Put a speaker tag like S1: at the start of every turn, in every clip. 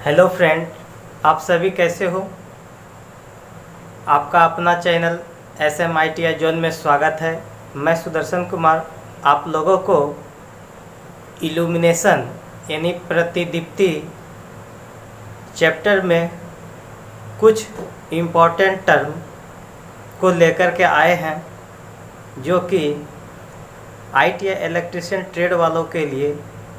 S1: Hello friend, आप सभी कैसे हो। आपका अपना चैनल SMITI जोन में स्वागत है। मैं सुदर्शन कुमार आप लोगों को इल्यूमिनेशन यानी प्रतिदीप्ति चैप्टर में कुछ इम्पोर्टेंट टर्म को लेकर के आए हैं, जो कि ITI इलेक्ट्रिशियन ट्रेड वालों के लिए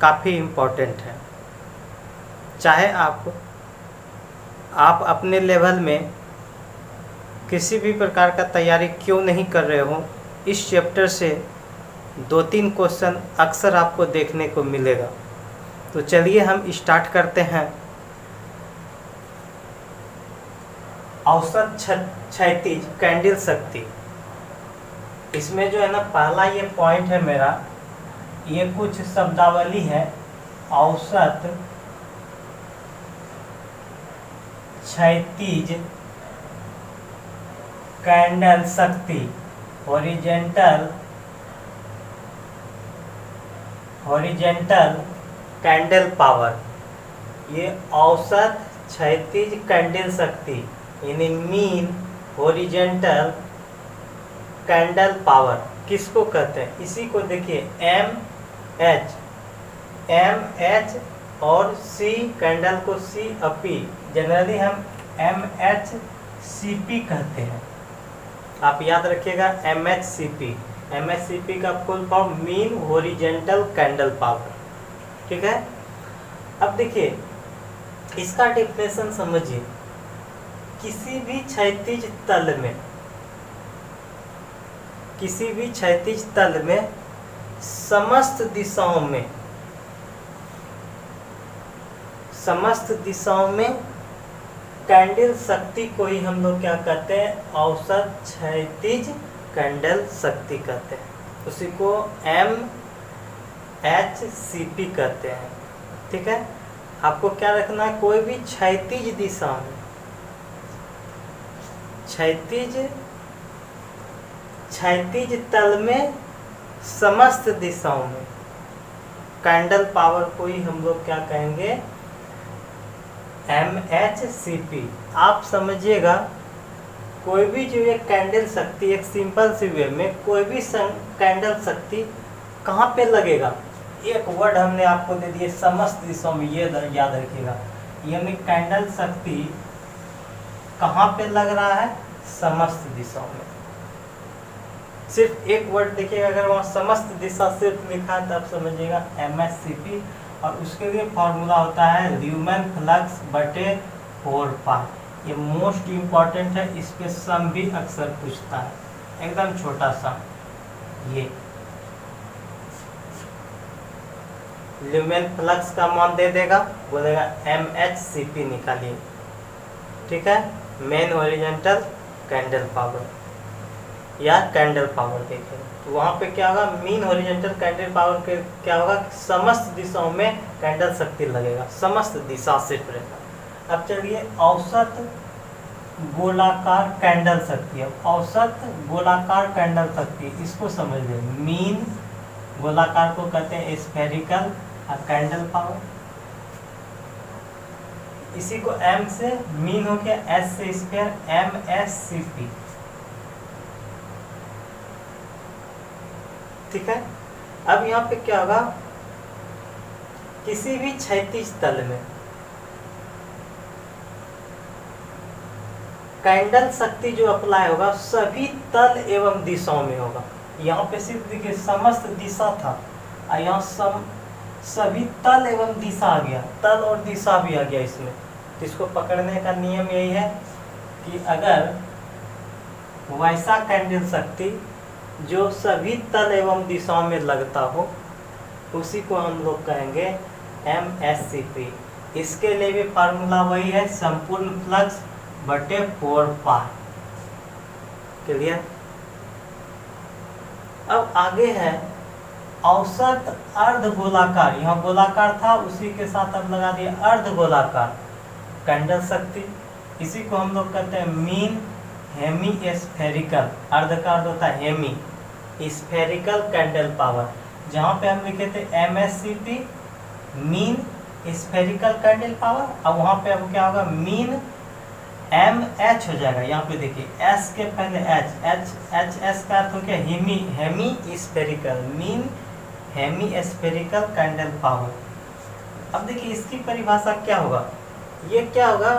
S1: काफ़ी इम्पोर्टेंट है। चाहे आप अपने लेवल में किसी भी प्रकार का तैयारी क्यों नहीं कर रहे हो, इस चैप्टर से 2-3 क्वेश्चन अक्सर आपको देखने को मिलेगा। तो चलिए हम स्टार्ट करते हैं। औसत क्षैतिज कैंडल शक्ति, इसमें जो है ना पहला ये पॉइंट है मेरा, ये कुछ शब्दावली है। औसत क्षैतिज कैंडल शक्ति, हॉरिजेंटल कैंडल पावर। ये औसत क्षैतिज कैंडल शक्ति यानी मीन हॉरिजेंटल कैंडल पावर किसको कहते हैं? इसी को देखिए एम एच और सी, कैंडल को CP, जनरली हम MHCP कहते हैं। आप याद रखिएगा MHCP का full form mean horizontal candle power. ठीक है, अब देखिए इसका डेफिनेशन समझिए। किसी भी क्षैतिज तल में समस्त दिशाओं में कैंडल शक्ति को ही हम लोग क्या कहते हैं? औसत क्षैतिज कैंडल शक्ति कहते हैं। उसी को MHCP कहते हैं। ठीक है, आपको क्या रखना है? कोई भी क्षैतिज दिशा में, क्षैतिज तल में समस्त दिशाओं में कैंडल पावर को ही हम लोग क्या कहेंगे? MHCP। आप समझिएगा, कोई भी जो एक कैंडल शक्ति, एक सिंपल सी वे में कोई भी कैंडल शक्ति कहाँ पे लगेगा? एक वर्ड हमने आपको दे दिए, समस्त दिशाओं में। ये याद रखिएगा, यानी कैंडल शक्ति कहाँ पे लग रहा है? समस्त दिशाओं में। सिर्फ एक वर्ड देखिएगा, अगर वहाँ समस्त दिशा सिर्फ लिखा है तो आप समझिएगा MHCP। और उसके लिए फॉर्मूला होता है ल्यूमेन फ्लक्स बटे 4π। ये मोस्ट इम्पॉर्टेंट है, इस पे सम भी अक्सर पूछता है, एकदम छोटा सा। ये ल्यूमेन फ्लक्स का मान दे देगा, बोलेगा MHCP निकालिए। ठीक है, मेन हॉरिजॉन्टल कैंडल पावर या कैंडल पावर देखें तो वहाँ पे क्या होगा? मीन हॉरिजॉन्टल कैंडल पावर के क्या होगा? समस्त दिशाओं में कैंडल शक्ति लगेगा, समस्त दिशा सिर्फ रहेगा। अब चलिए औसत गोलाकार कैंडल शक्ति। अब औसत गोलाकार कैंडल शक्ति, इसको समझ लें। मीन गोलाकार को कहते हैं स्फेरिकल कैंडल पावर। इसी को M से मीन हो गया, S से स्क्वायर, MHCP। ठीक है, अब यहाँ पे क्या होगा? किसी भी क्षैतिज तल में कैंडल शक्ति जो अप्लाई होगा सभी तल एवं दिशाओं में होगा। यहाँ पे सिर्फ देखिए समस्त दिशा था, और यहाँ सभी तल एवं दिशा आ गया, तल और दिशा भी आ गया इसमें। तो इसको पकड़ने का नियम यही है कि अगर वैसा कैंडल शक्ति जो सभी तल एवं दिशाओं में लगता हो, उसी को हम लोग कहेंगे MHCP। इसके लिए भी फार्मूला वही है, संपूर्ण फ्लक्स बटे 4π। क्लियर? अब आगे है औसत अर्धगोलाकार। यहाँ गोलाकार था, उसी के साथ अब लगा दिया अर्धगोलाकार कैंडल शक्ति। इसी को हम लोग कहते हैं मीन हेमी स्फेरिकल। अर्ध का अर्थ होता है हेमी स्फेरिकल कैंडल पावर। जहाँ पे हम लिखे थे MHCP mean spherical candle power, और वहाँ पे अब क्या होगा मीन MH हो जाएगा। यहाँ पे देखिए S के पहले एच का अर्थ हो गया hemispherical, mean hemispherical candle power. अब देखिए इसकी परिभाषा क्या होगा, ये क्या होगा,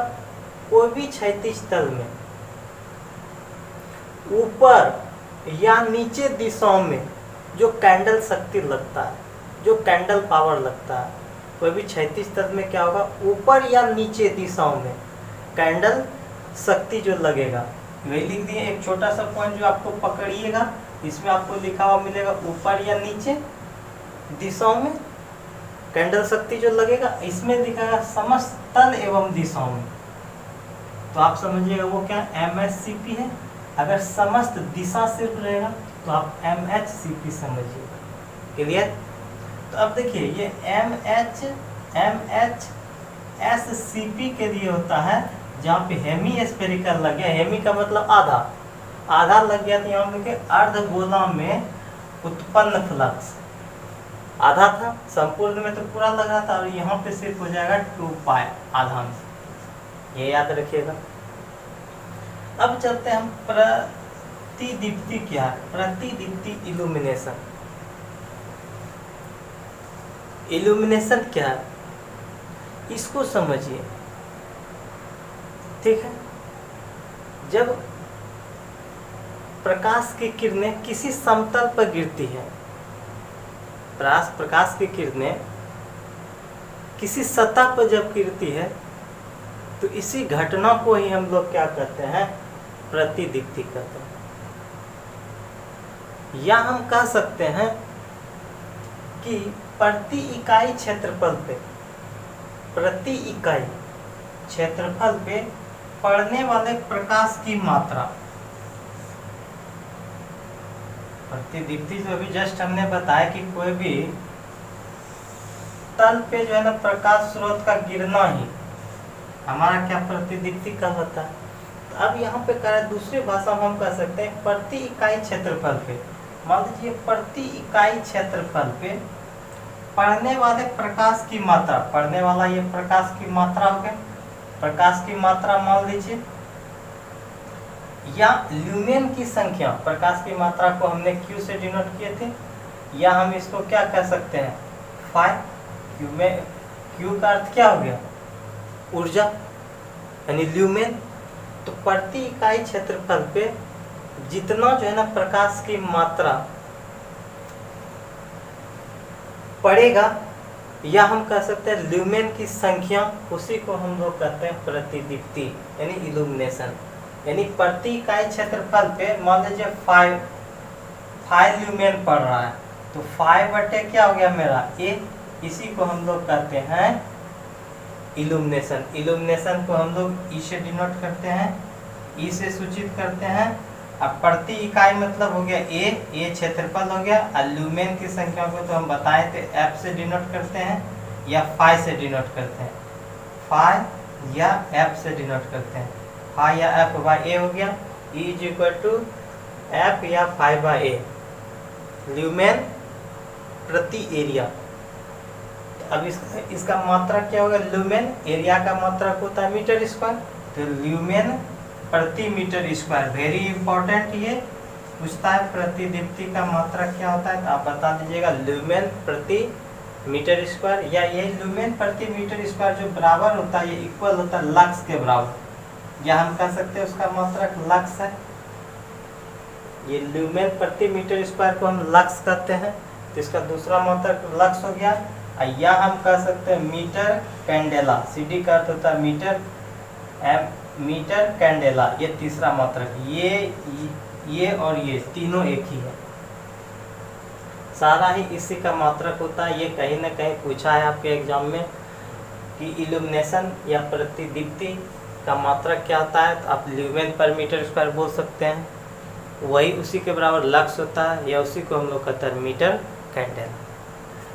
S1: कोई भी क्षैतिज तल में ऊपर या नीचे दिशाओं में जो कैंडल शक्ति लगता है, जो कैंडल पावर लगता है, कोई भी क्षैतिज तल में क्या होगा, ऊपर या नीचे दिशाओं में कैंडल शक्ति जो लगेगा, वही लिख दिए। एक छोटा सा पॉइंट जो आपको पकड़िएगा, इसमें आपको लिखा हुआ मिलेगा ऊपर या नीचे दिशाओं में कैंडल शक्ति जो लगेगा, इसमें लिखा समस्त तल एवं दिशाओं में, तो आप समझिएगा वो क्या MHCP है। अगर समस्त दिशा सिर्फ रहेगा तो आप MHCP समझिएगा। क्लियर? तो अब देखिए ये MHSCP के लिए होता है जहाँ पे हेमी स्फेरिकल लग गया, हेमी का मतलब आधा, आधा लग गया तो यहाँ पे अर्धगोला में उत्पन्न फ्लक्स आधा था, संपूर्ण में तो पूरा लग रहा था, और यहाँ पे सिर्फ हो जाएगा 2 पाई आधा में, ये याद रखिएगा। अब चलते हैं हम प्रतिदीप्ति क्या है, प्रतिदीप्ति इल्यूमिनेशन। इल्यूमिनेशन क्या है इसको समझिए, ठीक है। जब प्रकाश की किरणें किसी समतल पर गिरती है, प्रकाश की किरणें किसी सतह पर जब गिरती है तो इसी घटना को ही हम लोग क्या कहते हैं, प्रतिदीप्ति कहते हैं। या हम कह सकते हैं कि प्रति इकाई क्षेत्रफल पे, प्रति इकाई क्षेत्रफल पे पड़ने वाले प्रकाश की मात्रा, प्रतिदीप्ति जो अभी जस्ट हमने बताया कि कोई भी तल पे जो है ना प्रकाश स्रोत का गिरना ही हमारा क्या प्रतिदीप्ति कहलाता है। तो अब यहाँ पे कह दूसरी भाषा में हम कह सकते हैं प्रति इकाई क्षेत्रफल पे, मान लीजिए प्रति इकाई क्षेत्रफल पे पड़ने वाले प्रकाश की मात्रा, पड़ने वाला ये प्रकाश की मात्रा हो गया, प्रकाश की मात्रा मान लीजिए, या ल्यूमेन की संख्या, प्रकाश की मात्रा को हमने Q से डिनोट किए थे, या हम इसको क्या कह सकते हैं फाई, Q का अर्थ क्या हो गया ऊर्जा यानी ल्यूमेन। तो प्रति इकाई क्षेत्रफल पे जितना जो है ना प्रकाश की मात्रा पड़ेगा, या हम कह सकते हैं ल्यूमेन की संख्या, उसी को हम लोग कहते हैं प्रतिदीप्ति यानी इल्यूमिनेशन। यानी प्रति इकाई क्षेत्रफल पे मान लीजिए 5 ल्यूमेन पड़ रहा है, तो 5 बटे क्या हो गया मेरा A, इसी को हम लोग कहते हैं इल्यूमिनेशन। इल्यूमिनेशन को हम लोग E से डिनोट करते हैं, E से सूचित करते हैं। अब प्रति इकाई मतलब हो गया A क्षेत्रफल हो गया, और ल्यूमेन की संख्या को तो हम बताए थे F से डिनोट करते हैं या 5 से डिनोट करते हैं, 5 या F से डिनोट करते हैं, 5 या F बाई A हो गया, E is equal to F या 5 बाई A, ल्यूमेन प्रति एरिया। अब इसका मात्रा क्या होगा, ल्यूमेन, एरिया का मात्रा होता है मीटर स्क्वायर, तो ल्यूमेन प्रति मीटर स्क्वायर। वेरी इंपॉर्टेंट, ये पूछता है प्रतिदीप्ति का मात्रा क्या होता है, तो आप बता दीजिएगा ल्यूमेन प्रति मीटर स्क्वायर, या ये ल्यूमेन प्रति मीटर स्क्वायर जो बराबर होता है, ये इक्वल होता है लक्स के बराबर, या हम कह सकते हैं उसका मात्रक लक्स है। ये ल्यूमेन प्रति मीटर स्क्वायर को हम लक्स कहते हैं, तो इसका दूसरा मात्रक लक्स हो गया। या हम कह सकते हैं मीटर कैंडेला, CD का अर्थ होता है मीटर, मीटर कैंडेला, ये तीसरा मात्रक। ये और ये तीनों एक ही है, सारा ही इसी का मात्रक होता है। ये कहीं ना कहीं पूछा है आपके एग्जाम में कि इल्यूमिनेशन या प्रतिदीप्ति का मात्रक क्या होता है, तो आप ल्यूमेन पर मीटर स्क्वायर बोल सकते हैं, वही उसी के बराबर लक्स होता है, या उसी को हम लोग कहते हैं मीटर कैंडेला।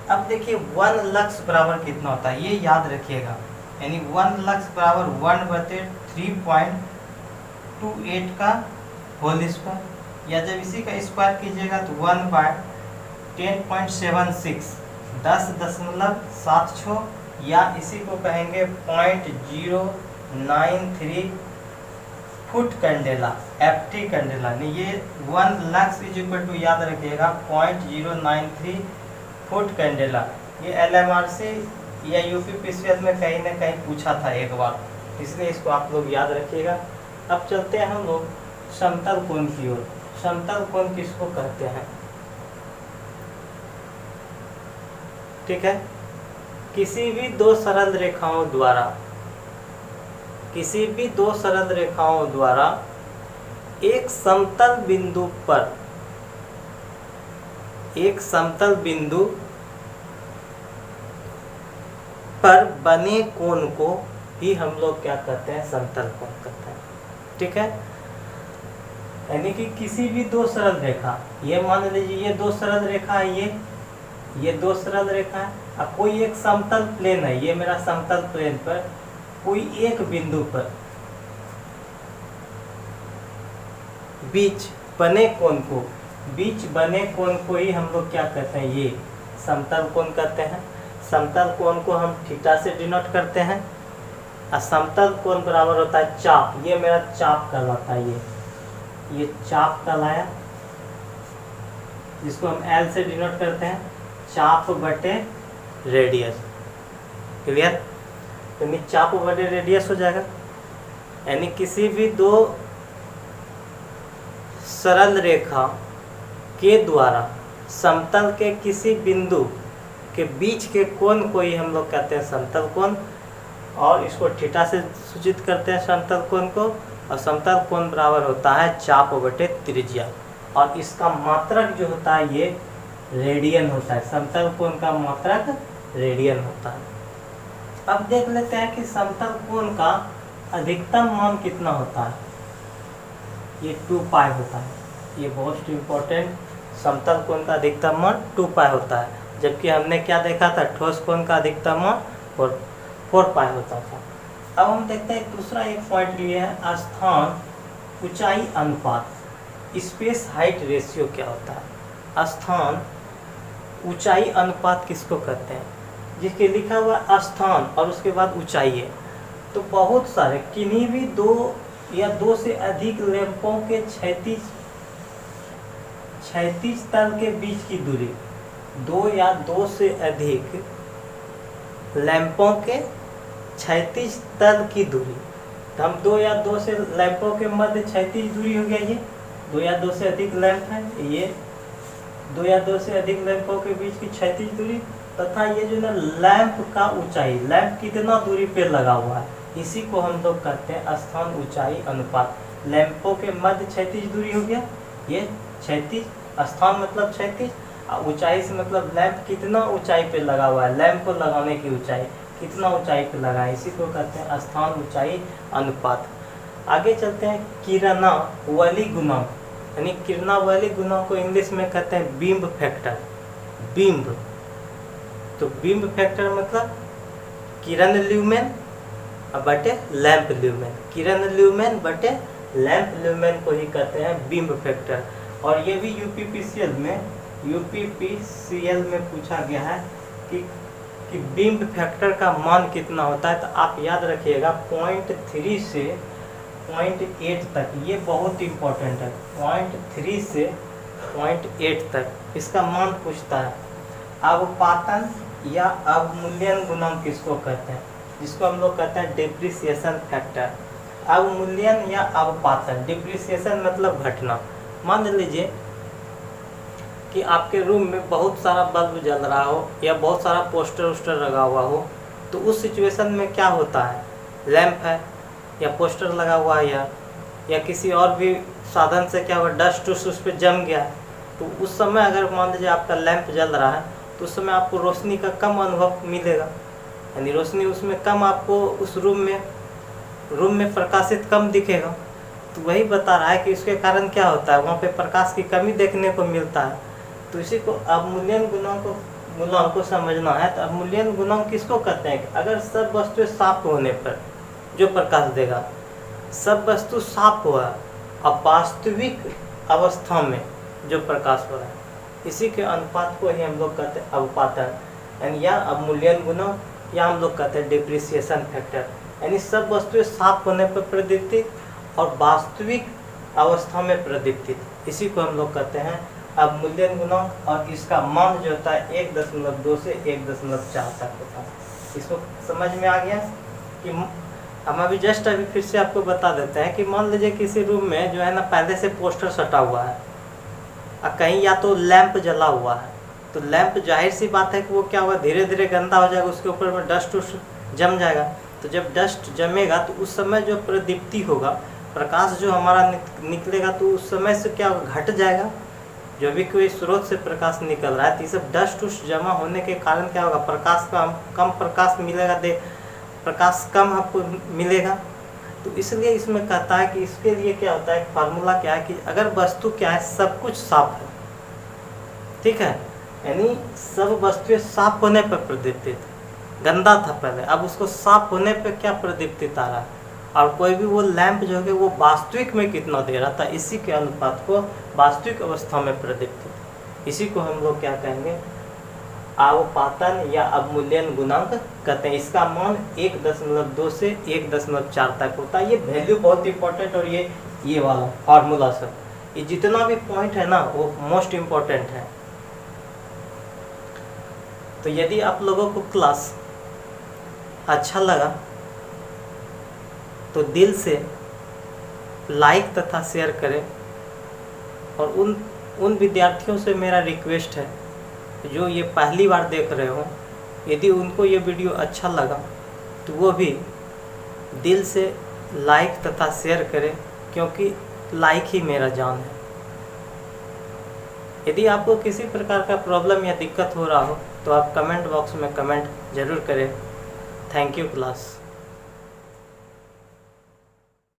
S1: अब देखिए 1 लक्स बराबर कितना होता है, ये याद रखिएगा, यानी 1 लक्स बराबर 1/3.28 का होल स्क्वायर, या जब इसी का स्क्वायर कीजिएगा तो 1/10.76, 10.76 या इसी को कहेंगे 0.093 फुट कैंडेला, FT कैंडेला। नहीं, ये 1 लक्स इज इक्वल टू, याद रखिएगा, 0.093 फुट कैंडेला। ये LMRC या UPPCL में कहीं ना कहीं पूछा था एक बार, इसलिए इसको आप लोग याद रखिएगा। अब चलते हैं हम लोग समतल कोण की ओर। समतल कोण किसको कहते हैं? ठीक है, किसी भी दो सरल रेखाओं द्वारा एक समतल बिंदु पर बने कोण को ही हम लोग क्या कहते हैं? समतल कोण कहते हैं। ठीक है, यानी कि किसी भी दो सरल रेखा, ये मान लीजिए ये दो सरल रेखा है, ये दो सरल रेखा है। अब कोई एक समतल प्लेन है, ये मेरा समतल प्लेन पर कोई एक बिंदु पर बीच बने कोण को ही हम लोग क्या कहते हैं? ये समतल कोण कहते हैं। समतल कोण को हम थीटा से डिनोट करते हैं, और समतल कोण बराबर होता है चाप। ये मेरा चाप कहलाता है, ये चाप कहलाया, जिसको हम L से डिनोट करते हैं, चाप बटे रेडियस। क्लियर? तो चाप बटे रेडियस हो जाएगा। यानी किसी भी दो सरल रेखा के द्वारा समतल के किसी बिंदु के बीच के कोण को ही हम लोग कहते हैं समतल कोण, और इसको थीटा से सूचित करते हैं समतल कोण को। और समतल कोण बराबर होता है चाप बटे त्रिज्या, और इसका मात्रक जो होता है ये रेडियन होता है। समतल कोण का मात्रक रेडियन होता है। अब देख लेते हैं कि समतल कोण का अधिकतम मान कितना होता है। ये 2 पाई होता है, ये बहुत इम्पोर्टेंट। समतल कोण का अधिकतम मान 2 पाई होता है, जबकि हमने क्या देखा था? ठोस कोण का अधिकतम मान 4 पाई होता था। अब हम देखते हैं दूसरा एक पॉइंट लिए है, स्थान ऊंचाई अनुपात, स्पेस हाइट रेशियो क्या होता है? स्थान ऊंचाई अनुपात किसको कहते हैं? जिसके लिखा हुआ स्थान और उसके बाद ऊंचाई है, तो बहुत सारे किन्हीं भी दो या दो से अधिक लैंपों के क्षैतिज तल के बीच की दूरी, दो या दो से अधिक लैंपों के क्षैतिज तल की दूरी, तो हम दो या दो से लैंपों के मध्य क्षैतिज दूरी हो गया, ये दो या दो से अधिक लैंप है, ये दो या दो से अधिक लैंपों के बीच की क्षैतिज दूरी, तथा ये जो ना लैंप का ऊंचाई, लैंप कितना दूरी पे लगा हुआ है, इसी को हम लोग कहते हैं स्थान ऊंचाई अनुपात। लैंपों के मध्य क्षैतिज दूरी हो गया, ये क्षैतिज, स्थान मतलब क्षैतिज, ऊंचाई से मतलब लैंप कितना ऊंचाई पे लगा हुआ है, लैंप को लगाने की ऊंचाई कितना ऊंचाई पे लगा है, इसी को कहते हैं स्थान ऊंचाई अनुपात। आगे चलते हैं किरणावली गुणांक, यानी किरणावली गुणांक को इंग्लिश में कहते हैं बीम फैक्टर। बीम, तो बीम फैक्टर मतलब किरण ल्यूमेन बटे लैंप ल्यूमेन, किरण ल्यूमेन बटे लैंप ल्यूमेन को ही कहते हैं बीम फैक्टर। और ये भी यूपीपीसीएल में पूछा गया है कि बीम फैक्टर का मान कितना होता है, तो आप याद रखिएगा 0.3 से 0.8 तक, ये बहुत इम्पोर्टेंट है। 0.3 से 0.8 तक इसका मान पूछता है। अवपातन या अवमूल्यन गुणांक किसको कहते हैं? जिसको हम लोग कहते हैं डिप्रिसिएशन फैक्टर। अवमूल्यन या अवपातन, डिप्रिसिएशन मतलब घटना। मान लीजिए कि आपके रूम में बहुत सारा बल्ब जल रहा हो या बहुत सारा पोस्टर वोस्टर लगा हुआ हो, तो उस सिचुएशन में क्या होता है, लैंप है या पोस्टर लगा हुआ है या किसी और भी साधन से क्या हुआ, डस्ट उस पर जम गया है, तो उस समय अगर मान लीजिए आपका लैंप जल रहा है तो उस समय आपको रोशनी का कम अनुभव मिलेगा, यानी रोशनी उसमें कम, आपको उस रूम में प्रकाशित कम दिखेगा। तो वही बता रहा है कि इसके कारण क्या होता है, वहाँ पे प्रकाश की कमी देखने को मिलता है। तो इसी को अवमूल्यन गुणांक को समझना है। तो अवमूल्यन गुणांक किसको कहते हैं? अगर सब वस्तु साफ होने पर जो प्रकाश देगा, सब वस्तु साफ हुआ और वास्तविक अवस्था में जो प्रकाश हो रहा है, इसी के अनुपात को ही हम लोग कहते हैं अवपातन, यानी या अवमूल्यन गुणांक या हम लोग कहते हैं डिप्रिसिएशन फैक्टर, यानी सब वस्तुएं साफ होने पर प्रदीप्तित और वास्तविक अवस्था में प्रदीप्तित, इसी को हम लोग कहते हैं अवमूल्यन गुणांक। और इसका मान जो होता है 1.2 से 1.4 तक होता है। इसको समझ में आ गया कि हम अभी फिर से आपको बता देते हैं कि मान लीजिए किसी रूम में जो है ना पहले से पोस्टर सटा हुआ है और कहीं या तो लैंप जला हुआ है, तो लैंप जाहिर सी बात है कि वो क्या होगा, धीरे धीरे गंदा हो जाएगा, उसके ऊपर में डस्ट जम जाएगा। तो जब डस्ट जमेगा तो उस समय जो प्रदीप्ति होगा, प्रकाश जो हमारा निकलेगा, तो उस समय से क्या होगा, घट जाएगा। जो भी कोई स्रोत से प्रकाश निकल रहा है तो ये सब डस्ट उस्ट जमा होने के कारण क्या होगा, प्रकाश का कम प्रकाश मिलेगा, प्रकाश कम आपको मिलेगा। तो इसलिए इसमें कहता है कि इसके लिए क्या होता है, फार्मूला क्या है कि अगर वस्तु क्या है, सब कुछ साफ है, ठीक है, यानी सब वस्तुएं साफ होने पर प्रदीप्तित, गंदा था पहले, अब उसको साफ होने पर क्या प्रदीप्तित आ रहा है, और कोई भी वो लैंप जो है वो वास्तविक में कितना दे रहा था, इसी के अनुपात को वास्तविक अवस्था में प्रदीप्तित, इसी को हम लोग क्या कहेंगे, अवपातन या अवमूल्यन गुणांक कहते हैं। इसका मान 1.2 से 1.4 तक होता है। ये वैल्यू बहुत इंपॉर्टेंट, और ये वाला फार्मूला सब, ये जितना भी पॉइंट है ना वो मोस्ट इम्पोर्टेंट है। तो यदि आप लोगों को क्लास अच्छा लगा तो दिल से लाइक तथा शेयर करें, और उन विद्यार्थियों से मेरा रिक्वेस्ट है जो ये पहली बार देख रहे हो, यदि उनको ये वीडियो अच्छा लगा तो वो भी दिल से लाइक तथा शेयर करें, क्योंकि लाइक ही मेरा जान है। यदि आपको किसी प्रकार का प्रॉब्लम या दिक्कत हो रहा हो तो आप कमेंट बॉक्स में कमेंट ज़रूर करें। Thank you class.